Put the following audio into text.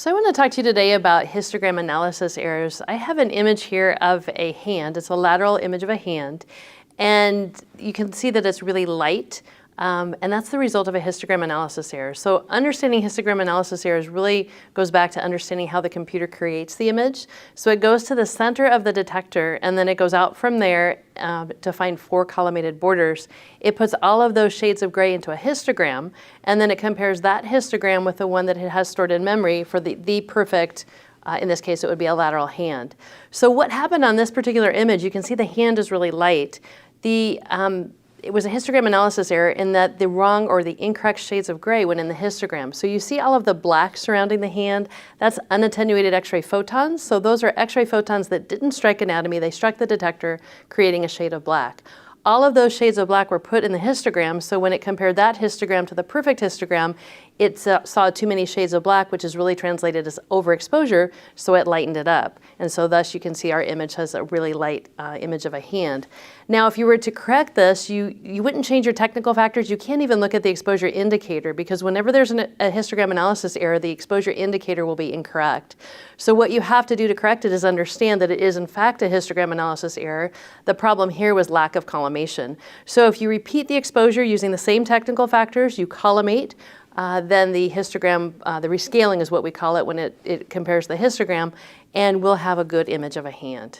So I want to talk to you today about histogram analysis errors. I have an image here of a hand. It's a lateral image of a hand. And you can see that it's really light. And that's the result of a histogram analysis error. So understanding histogram analysis errors really goes back to understanding how the computer creates the image. So it goes to the center of the detector, and then it goes out from there to find 4 collimated borders. It puts all of those shades of gray into a histogram, and then it compares that histogram with the one that it has stored in memory for the perfect, in this case it would be a lateral hand. So what happened on this particular image, you can see the hand is really light. It was a histogram analysis error in that the wrong or the incorrect shades of gray went in the histogram. So you see all of the black surrounding the hand, that's unattenuated X-ray photons. So those are X-ray photons that didn't strike anatomy, they struck the detector, creating a shade of black. All of those shades of black were put in the histogram, so when it compared that histogram to the perfect histogram, it saw too many shades of black, which is really translated as overexposure, so it lightened it up. And so thus you can see our image has a really light image of a hand. Now if you were to correct this, you wouldn't change your technical factors. You can't even look at the exposure indicator, because whenever there's a histogram analysis error, the exposure indicator will be incorrect. So what you have to do to correct it is understand that it is in fact a histogram analysis error. The problem here was lack of collimation. So if you repeat the exposure using the same technical factors, you collimate, then the histogram, the rescaling is what we call it when it compares the histogram, and we'll have a good image of a hand.